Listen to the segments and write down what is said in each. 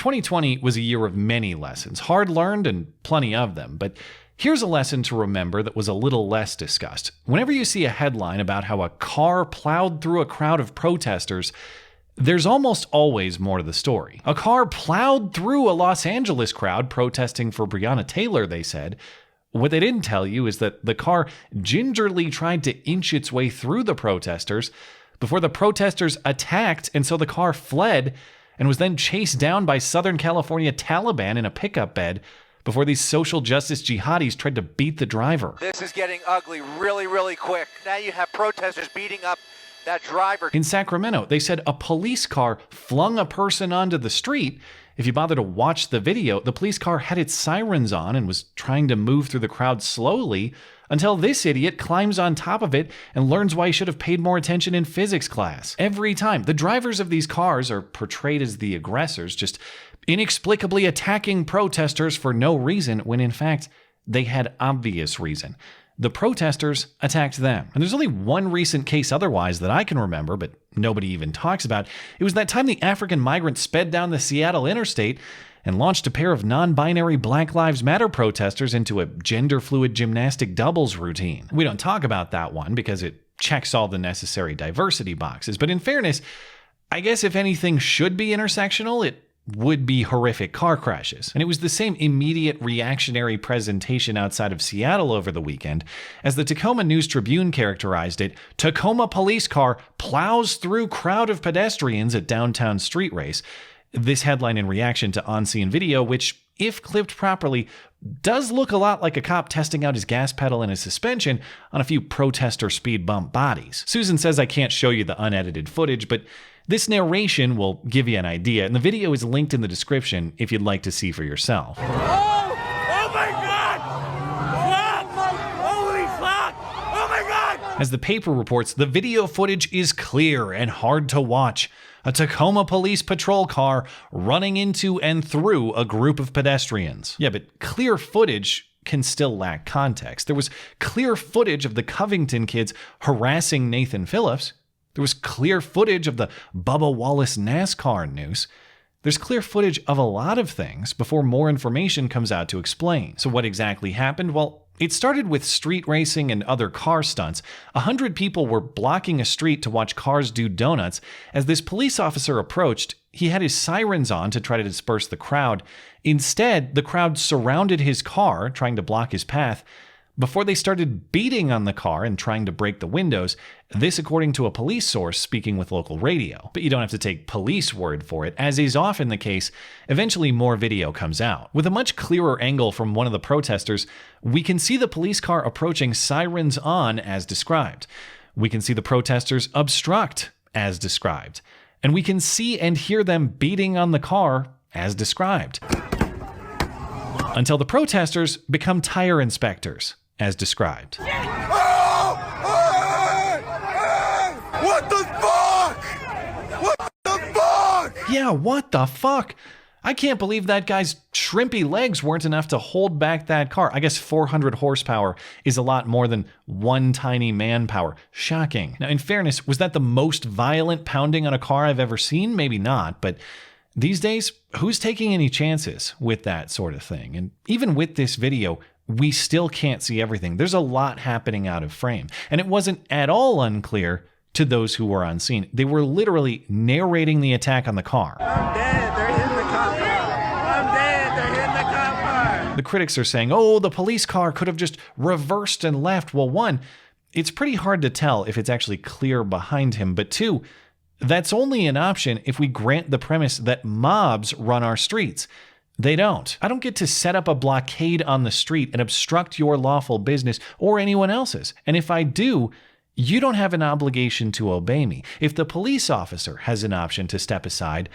2020 was a year of many lessons, hard learned and plenty of them, but here's a lesson to remember that was a little less discussed. Whenever you see a headline about how a car plowed through a crowd of protesters, there's almost always more to the story. A car plowed through a Los Angeles crowd protesting for Breonna Taylor, they said. What they didn't tell you is that the car gingerly tried to inch its way through the protesters before the protesters attacked, and so the car fled and was then chased down by Southern California Taliban in a pickup bed before these social justice jihadis tried to beat the driver. This is getting ugly really, really quick. Now you have protesters beating up that driver. In Sacramento, they said a police car flung a person onto the street. If you bother to watch the video, the police car had its sirens on and was trying to move through the crowd slowly until this idiot climbs on top of it and learns why he should have paid more attention in physics class. Every time, the drivers of these cars are portrayed as the aggressors, just inexplicably attacking protesters for no reason, when in fact, they had obvious reason. The protesters attacked them. And there's only one recent case otherwise that I can remember, but nobody even talks about. It was that time the African migrant sped down the Seattle interstate and launched a pair of non-binary Black Lives Matter protesters into a gender-fluid gymnastic doubles routine. We don't talk about that one because it checks all the necessary diversity boxes. But in fairness, I guess if anything should be intersectional, it would be horrific car crashes. And it was the same immediate reactionary presentation outside of Seattle over the weekend. As the Tacoma News-Tribune characterized it, Tacoma police car plows through crowd of pedestrians at downtown street race. This headline in reaction to on-scene video, which, if clipped properly, does look a lot like a cop testing out his gas pedal and his suspension on a few protester speed bump bodies. Susan says I can't show you the unedited footage, but this narration will give you an idea, and the video is linked in the description if you'd like to see for yourself. Oh my God! Holy fuck! Oh my God! As the paper reports, the video footage is clear and hard to watch. A Tacoma police patrol car running into and through a group of pedestrians. Yeah, but clear footage can still lack context. There was clear footage of the Covington kids harassing Nathan Phillips. There was clear footage of the Bubba Wallace NASCAR noose. There's clear footage of a lot of things before more information comes out to explain. So what exactly happened? Well, it started with street racing and other car stunts. 100 people were blocking a street to watch cars do donuts. As this police officer approached, he had his sirens on to try to disperse the crowd. Instead, the crowd surrounded his car, trying to block his path, before they started beating on the car and trying to break the windows. This according to a police source speaking with local radio. But you don't have to take police word for it. As is often the case, eventually more video comes out. With a much clearer angle from one of the protesters, we can see the police car approaching sirens on as described. We can see the protesters obstruct as described. And we can see and hear them beating on the car as described. Until the protesters become tire inspectors, as described. What the fuck? What the fuck? Yeah, what the fuck? I can't believe that guy's shrimpy legs weren't enough to hold back that car. I guess 400 horsepower is a lot more than one tiny manpower. Shocking. Now, in fairness, was that the most violent pounding on a car I've ever seen? Maybe not, but these days, who's taking any chances with that sort of thing? And even with this video, we still can't see everything. There's a lot happening out of frame. And it wasn't at all unclear to those who were on scene. They were literally narrating the attack on the car. I'm dead. They're hitting the cop car. I'm dead. They're hitting the cop car. The critics are saying, oh, the police car could have just reversed and left. Well, one, it's pretty hard to tell if it's actually clear behind him. But two, that's only an option if we grant the premise that mobs run our streets. They don't. I don't get to set up a blockade on the street and obstruct your lawful business or anyone else's. And if I do, you don't have an obligation to obey me. If the police officer has an option to step aside,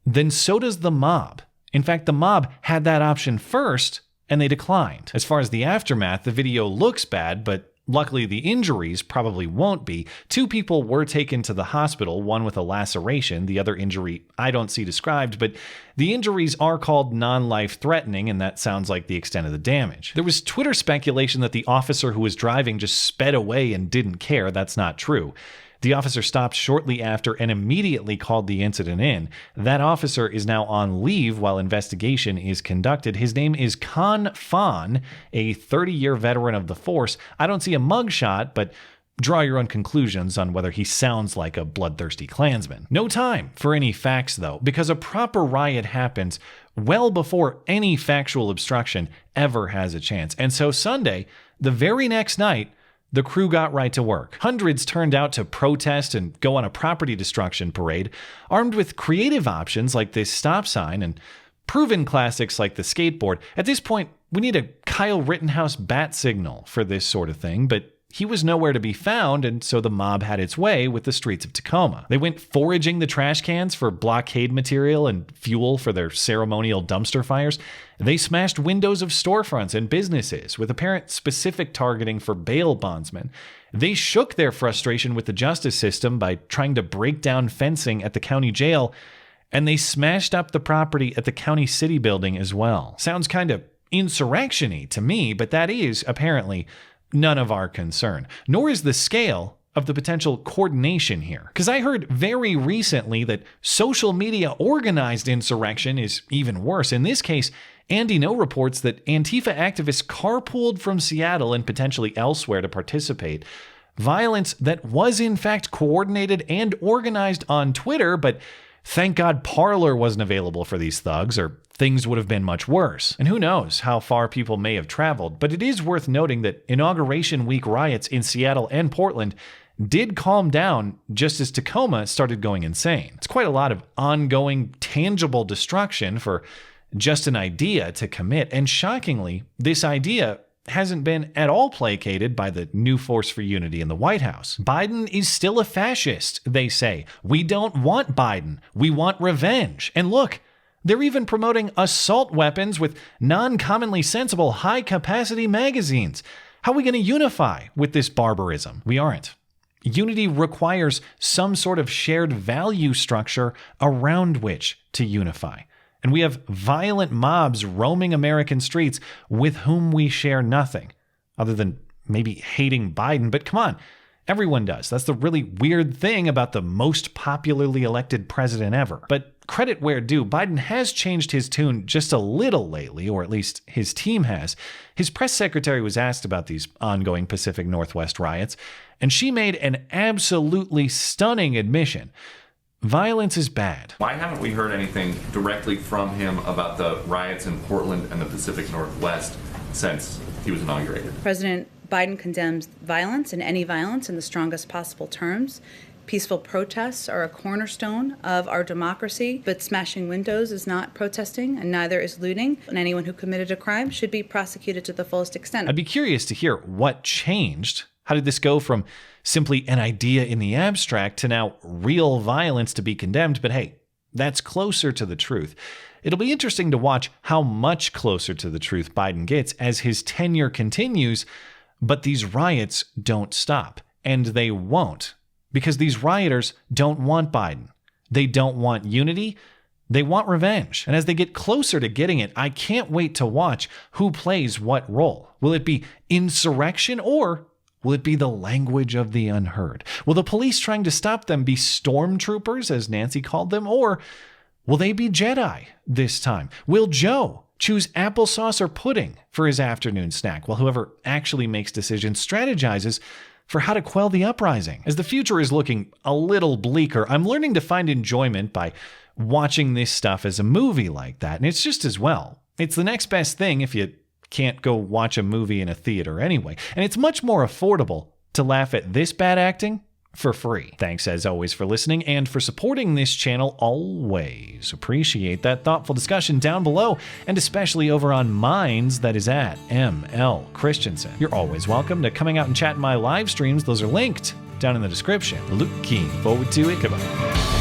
then so does the mob. In fact, the mob had that option first, and they declined. As far as the aftermath, the video looks bad, but luckily the injuries probably won't be. 2 people were taken to the hospital, one with a laceration, the other injury I don't see described, but the injuries are called non-life-threatening, and that sounds like the extent of the damage. There was Twitter speculation that the officer who was driving just sped away and didn't care. That's not true. The officer stopped shortly after and immediately called the incident in. That officer is now on leave while investigation is conducted. His name is Khan Fan, a 30-year veteran of the force. I don't see a mugshot, but draw your own conclusions on whether he sounds like a bloodthirsty Klansman. No time for any facts, though, because a proper riot happens well before any factual obstruction ever has a chance. And so Sunday, the very next night, the crew got right to work. Hundreds turned out to protest and go on a property destruction parade, armed with creative options like this stop sign and proven classics like the skateboard. At this point, we need a Kyle Rittenhouse bat signal for this sort of thing, but he was nowhere to be found, and so the mob had its way with the streets of Tacoma. They went foraging the trash cans for blockade material and fuel for their ceremonial dumpster fires. They smashed windows of storefronts and businesses with apparent specific targeting for bail bondsmen. They shook their frustration with the justice system by trying to break down fencing at the county jail, and they smashed up the property at the county city building as well. Sounds kind of insurrection-y to me, but that is apparently none of our concern, nor is the scale of the potential coordination here. Because I heard very recently that social media organized insurrection is even worse. In this case, Andy No reports that Antifa activists carpooled from Seattle and potentially elsewhere to participate. Violence that was in fact coordinated and organized on Twitter, but thank God Parler wasn't available for these thugs, or things would have been much worse. And who knows how far people may have traveled, but it is worth noting that Inauguration Week riots in Seattle and Portland did calm down just as Tacoma started going insane. It's quite a lot of ongoing, tangible destruction for just an idea to commit, and shockingly, this idea hasn't been at all placated by the new Force for Unity in the White House. Biden is still a fascist, they say. We don't want Biden. We want revenge. And look, they're even promoting assault weapons with non-commonly sensible high-capacity magazines. How are we going to unify with this barbarism? We aren't. Unity requires some sort of shared value structure around which to unify. And we have violent mobs roaming American streets with whom we share nothing, other than maybe hating Biden. But come on, everyone does. That's the really weird thing about the most popularly elected president ever. But credit where due, Biden has changed his tune just a little lately, or at least his team has. His press secretary was asked about these ongoing Pacific Northwest riots, and she made an absolutely stunning admission. Violence is bad. Why haven't we heard anything directly from him about the riots in Portland and the Pacific Northwest since he was inaugurated? President Biden condemns violence and any violence in the strongest possible terms. Peaceful protests are a cornerstone of our democracy, but smashing windows is not protesting, and neither is looting. And anyone who committed a crime should be prosecuted to the fullest extent. I'd be curious to hear what changed. How did this go from simply an idea in the abstract to now real violence to be condemned? But hey, that's closer to the truth. It'll be interesting to watch how much closer to the truth Biden gets as his tenure continues, but these riots don't stop, and they won't, because these rioters don't want Biden. They don't want unity. They want revenge. And as they get closer to getting it, I can't wait to watch who plays what role. Will it be insurrection, or will it be the language of the unheard? Will the police trying to stop them be stormtroopers, as Nancy called them, or will they be Jedi this time? Will Joe choose applesauce or pudding for his afternoon snack, while whoever actually makes decisions strategizes for how to quell the uprising? As the future is looking a little bleaker, I'm learning to find enjoyment by watching this stuff as a movie like that, and it's just as well. It's the next best thing if you can't go watch a movie in a theater anyway. And it's much more affordable to laugh at this bad acting for free. Thanks as always for listening and for supporting this channel. Always appreciate that thoughtful discussion down below, and especially over on Minds, that is at ML Christiansen. You're always welcome to coming out and chat in my live streams. Those are linked down in the description. Looking forward to it. Goodbye.